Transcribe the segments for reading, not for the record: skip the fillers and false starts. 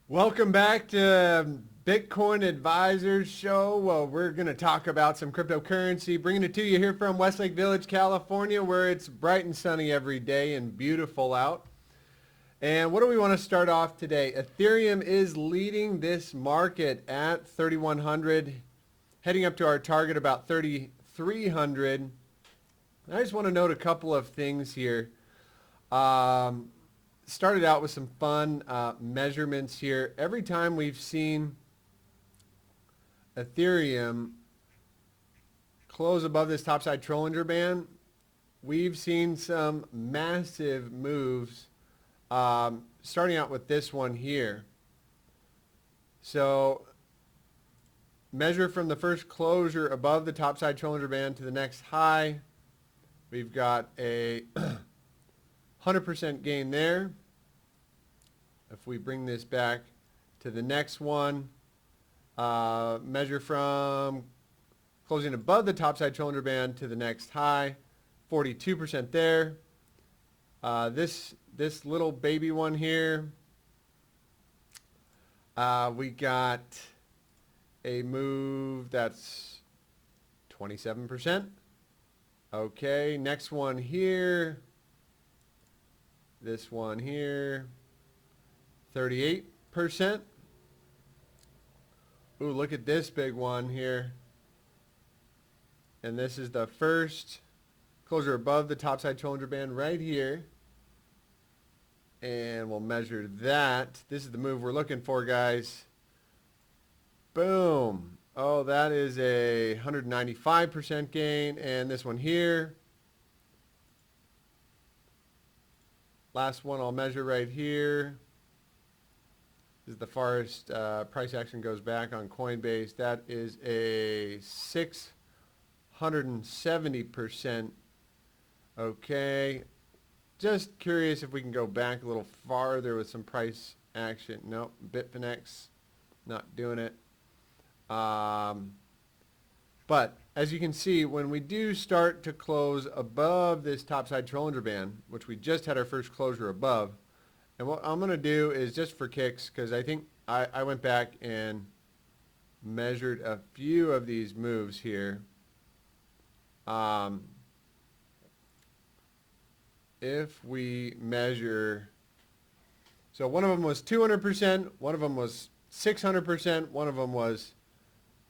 Welcome back to Bitcoin Advisors Show. Well, we're going to talk about some cryptocurrency, bringing it to you here from Westlake Village, California, where it's bright and sunny every day and beautiful out. And what do we want to start off today? Ethereum is leading this market at 3,100, heading up to our target about 3,300. I just want to note a couple of things here. Started out with some fun measurements here. Every time we've seen Ethereum close above this topside Bollinger Band, we've seen some massive moves, starting out with this one here. So measure from the first closure above the topside Bollinger Band to the next high. We've got a 100% gain there. If we bring this back to the next one, measure from closing above the topside Bollinger Band to the next high, 42% there. This little baby one here, we got a move that's 27%. Okay, next one here. This one here, 38%. Ooh, look at this big one here. And this is the first closure above the topside Bollinger Band right here. And we'll measure that. This is the move we're looking for, guys. Boom. Oh, that is a 195% gain. And this one here. Last one I'll measure right here. This is the farthest price action goes back on Coinbase. That is a 670%. Okay. Just curious if we can go back a little farther with some price action. Nope. Bitfinex, not doing it. But as you can see, when we do start to close above this topside Bollinger Band, which we just had our first closure above, and what I'm going to do is just for kicks, because I think I went back and measured a few of these moves here. If we measure, so one of them was 200%, one of them was 600%, one of them was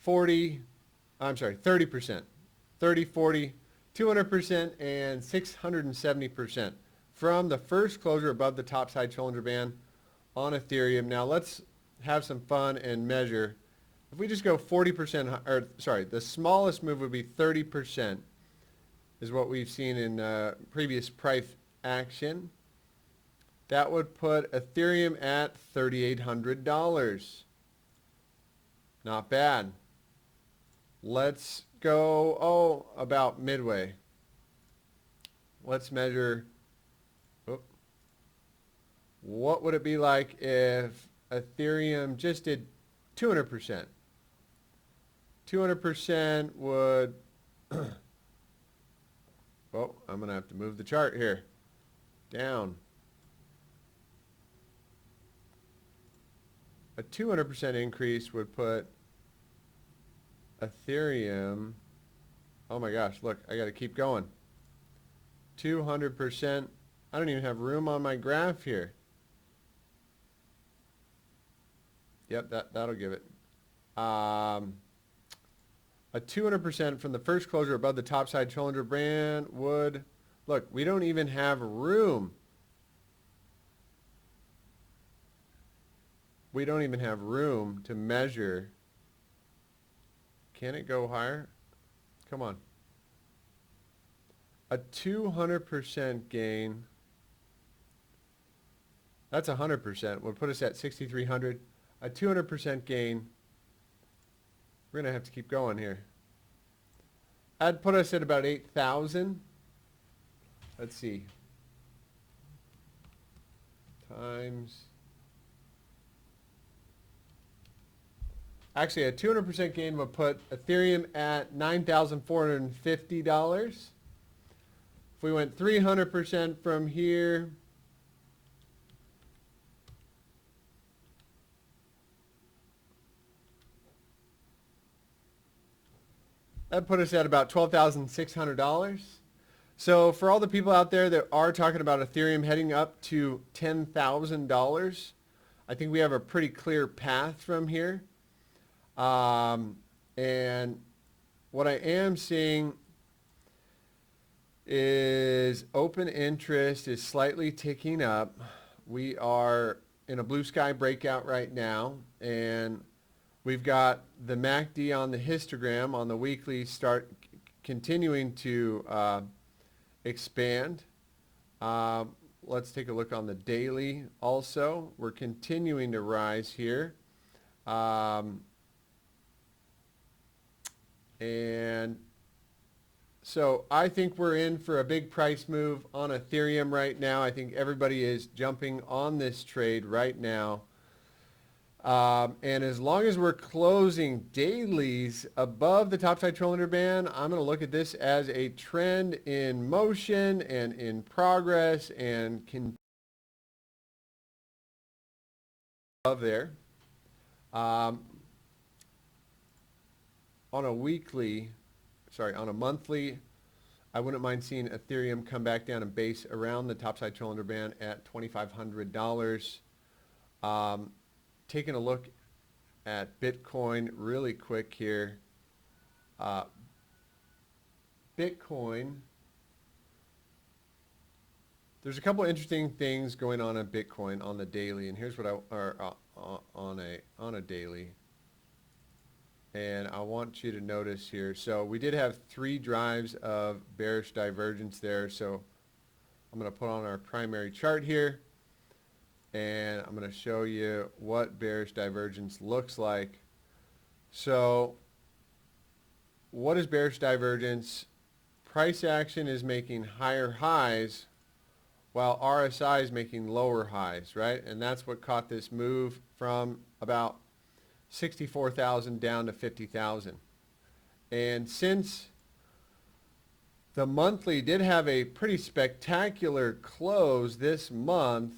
30%, 30, 40, 200%, and 670% from the first closure above the topside Bollinger Band on Ethereum. Now let's have some fun and measure. If we just go 40%, or sorry, the smallest move would be 30%, is what we've seen in previous price action. That would put Ethereum at $3,800. Not bad. Let's go, about midway. Let's measure, what would it be like if Ethereum just did 200%? 200% would, I'm going to have to move the chart here. Down. A 200% increase would put Ethereum, oh my gosh, look, I got to keep going. 200%. I don't even have room on my graph here. Yep, that'll give it. A 200% from the first closure above the topside Bollinger Band would, look, we don't even have room. We don't even have room to measure. Can it go higher? Come on. A 200% gain. That's 100%. Would put us at 6,300. A 200% gain. We're going to have to keep going here. That'd put us at about 8,000. Let's see. Times. Actually, a 200% gain would put Ethereum at $9,450. If we went 300% from here, That put us at about $12,600. So for all the people out there that are talking about Ethereum heading up to $10,000, I think we have a pretty clear path from here. And what I am seeing is open interest is slightly ticking up. We are in a blue sky breakout right now, and we've got the MACD on the histogram on the weekly start continuing to expand. Let's take a look on the daily also. We're continuing to rise here. And so I think we're in for a big price move on Ethereum right now. I think everybody is jumping on this trade right now. And as long as we're closing dailies above the topside cylinder band, I'm going to look at this as a trend in motion and in progress and above there. On a monthly, I wouldn't mind seeing Ethereum come back down and base around the topside cylinder band at $2,500. Taking a look at Bitcoin really quick here. Bitcoin, there's a couple interesting things going on Bitcoin on the daily, and here's what on a daily. And I want you to notice here. So we did have 3 drives of bearish divergence there. So I'm going to put on our primary chart here. And I'm going to show you what bearish divergence looks like. So what is bearish divergence? Price action is making higher highs while RSI is making lower highs, right? And that's what caught this move from about 64,000 down to 50,000. And since the monthly did have a pretty spectacular close this month,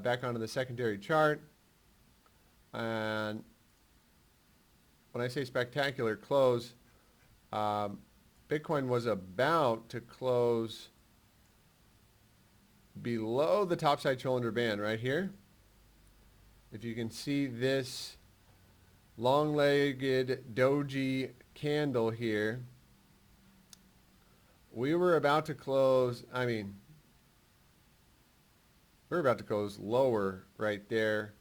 back onto the secondary chart, and when I say spectacular close, Bitcoin was about to close below the topside cylinder band right here. If you can see this long-legged doji candle here, we were about to close, we're about to close lower right there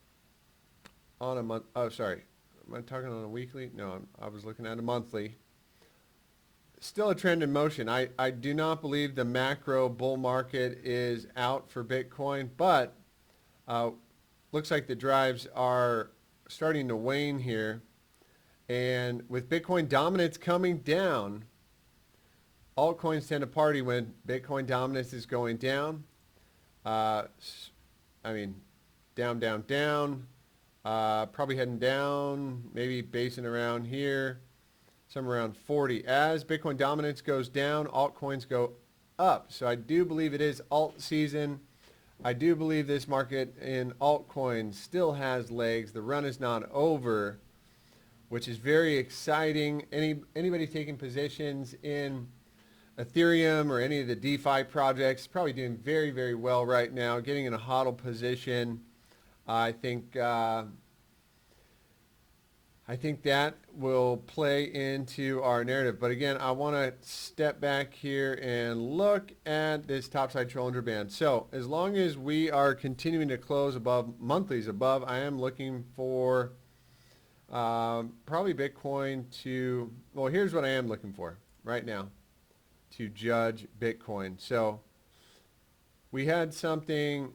on a month. Oh, sorry. Am I talking on a weekly? No, I was looking at a monthly. Still a trend in motion. I do not believe the macro bull market is out for Bitcoin, but looks like the drives are starting to wane here. And with Bitcoin dominance coming down, altcoins tend to party when Bitcoin dominance is going down. Down, down, down. Probably heading down, maybe basing around here, somewhere around 40. As Bitcoin dominance goes down, altcoins go up. So I do believe it is alt season. I do believe this market in altcoins still has legs. The run is not over, which is very exciting. Anybody taking positions in Ethereum or any of the DeFi projects probably doing very, very well right now, getting in a HODL position. I think that will play into our narrative. But again, I want to step back here and look at this topside cylinder band. So as long as we are continuing to close above, monthlies above, I am looking for probably Bitcoin to, well, here's what I am looking for right now to judge Bitcoin. So we had a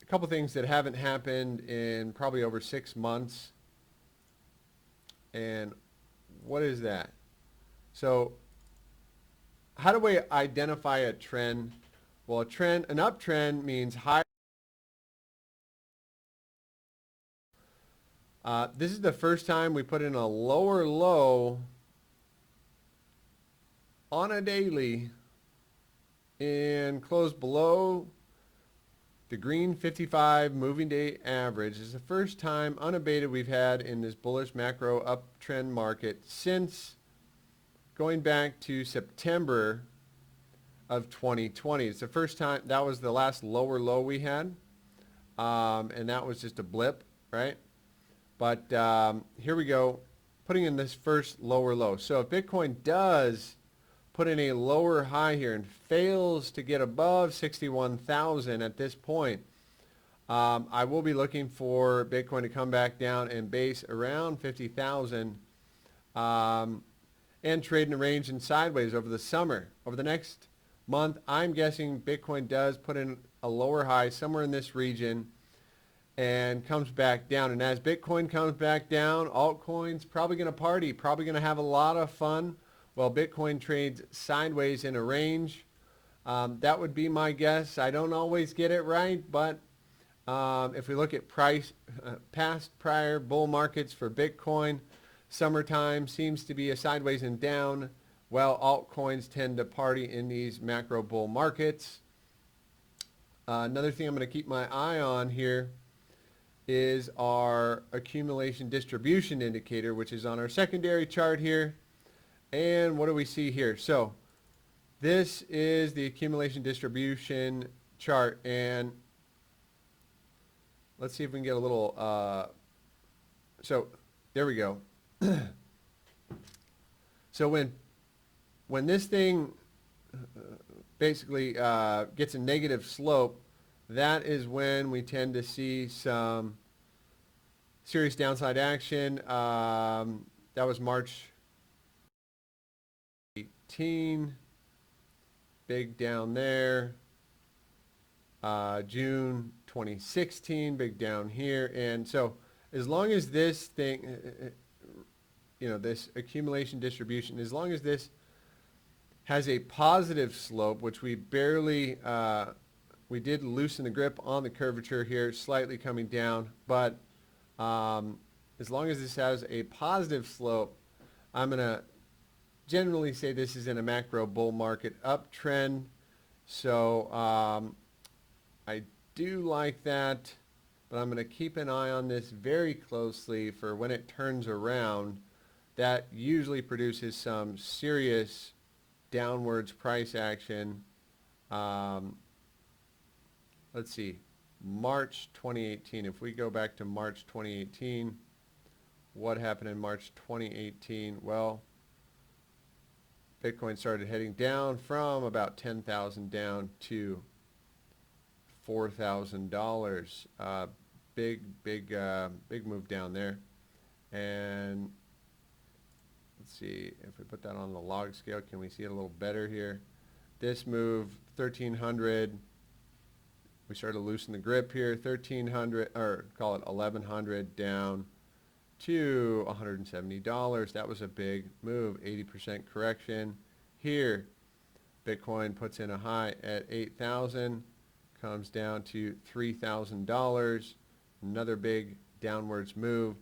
couple things that haven't happened in probably over 6 months. And what is that? So how do we identify a trend? Well, an uptrend means high. This is the first time we put in a lower low on a daily and close below the green 55 moving day average. This is the first time unabated we've had in this bullish macro uptrend market since going back to September of 2020. It's the first time, that was the last lower low we had, and that was just a blip, right? But here we go, putting in this first lower low. So if Bitcoin does put in a lower high here and fails to get above 61,000 at this point, I will be looking for Bitcoin to come back down and base around 50,000 and trade in a range and sideways over the summer. Over the next month, I'm guessing Bitcoin does put in a lower high somewhere in this region and comes back down. And as Bitcoin comes back down, altcoins probably going to party, probably going to have a lot of fun while Bitcoin trades sideways in a range. That would be my guess. I don't always get it right, but if we look at past prior bull markets for Bitcoin, summertime seems to be a sideways and down, while altcoins tend to party in these macro bull markets. Another thing I'm going to keep my eye on here is our accumulation distribution indicator, which is on our secondary chart here. And what do we see here? So this is the accumulation distribution chart, and let's see if we can get a little, so there we go. So when this thing basically gets a negative slope, that is when we tend to see some serious downside action. That was March 18, big down there. June 2016, big down here. And so as long as this thing, this accumulation distribution, as long as this has a positive slope, which we barely, we did loosen the grip on the curvature here, slightly coming down, but as long as this has a positive slope, I'm going to generally say this is in a macro bull market uptrend. So I do like that, but I'm going to keep an eye on this very closely for when it turns around. That usually produces some serious downwards price action. Let's see, March 2018. If we go back to March 2018, what happened in March 2018? Well, Bitcoin started heading down from about 10,000 down to $4,000. Big move down there. And let's see if we put that on the log scale. Can we see it a little better here? This move, 1,300. We started to loosen the grip here. 1,300, or call it 1,100 down to $170. That was a big move, 80% correction. Here, Bitcoin puts in a high at 8,000, comes down to $3,000. Another big downwards move.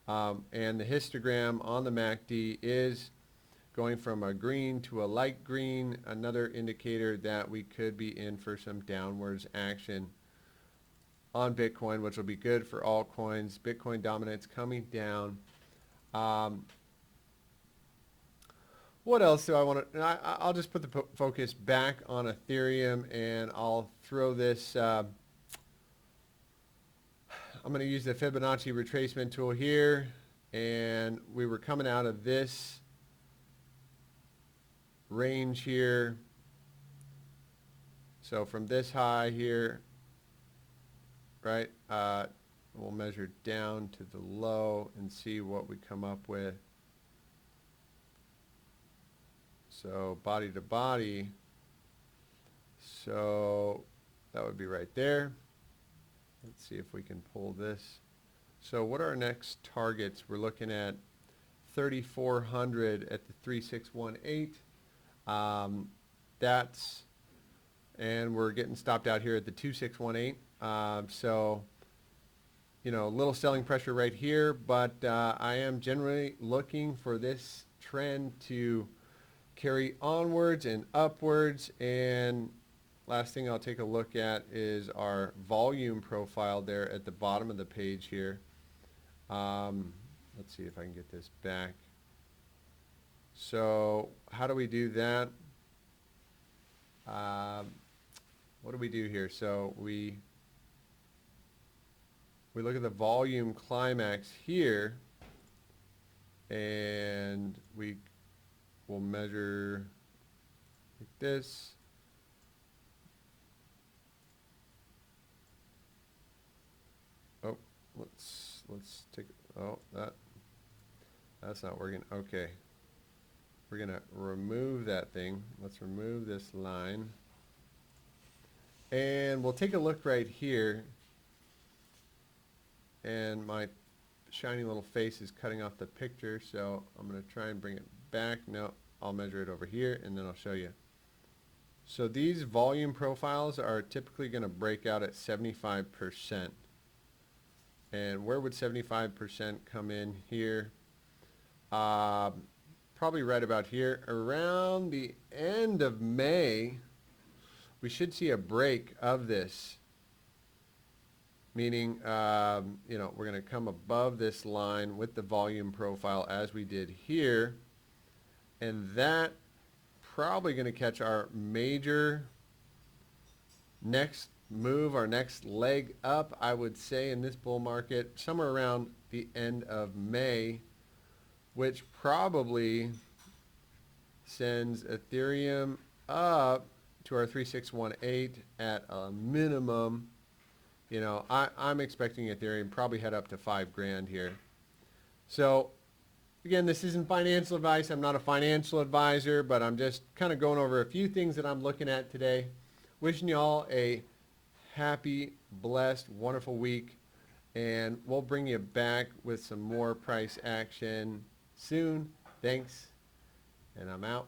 And the histogram on the MACD is going from a green to a light green, another indicator that we could be in for some downwards action on Bitcoin, which will be good for altcoins. Bitcoin dominance coming down. What else do I want to... I'll just put the focus back on Ethereum, and I'll throw this... I'm going to use the Fibonacci retracement tool here, and we were coming out of this range here. So from this high here, right, we'll measure down to the low and see what we come up with. So body to body, so that would be right there. Let's see if we can pull this. So what are our next targets? We're looking at 3,400 at the 3618. And we're getting stopped out here at the 2618. So, a little selling pressure right here, but I am generally looking for this trend to carry onwards and upwards. And last thing I'll take a look at is our volume profile there at the bottom of the page here. Let's see if I can get this back. So how do we do that? What do we do here? So we look at the volume climax here, and we will measure like this. Oh, let's take, oh, that's not working. Okay. We're going to remove that thing. Let's remove this line. And we'll take a look right here. And my shiny little face is cutting off the picture, so I'm going to try and bring it back. No, I'll measure it over here, and then I'll show you. So these volume profiles are typically going to break out at 75%. And where would 75% come in here? Probably right about here. Around the end of May, we should see a break of this. Meaning, you know, we're going to come above this line with the volume profile as we did here. And that probably going to catch our major next move, our next leg up, I would say, in this bull market, somewhere around the end of May, which probably sends Ethereum up to our 3618 at a minimum. You know, I'm expecting Ethereum probably head up to $5,000 here. So again, this isn't financial advice. I'm not a financial advisor, but I'm just kind of going over a few things that I'm looking at today. Wishing you all a happy, blessed, wonderful week, and we'll bring you back with some more price action soon. Thanks, and I'm out.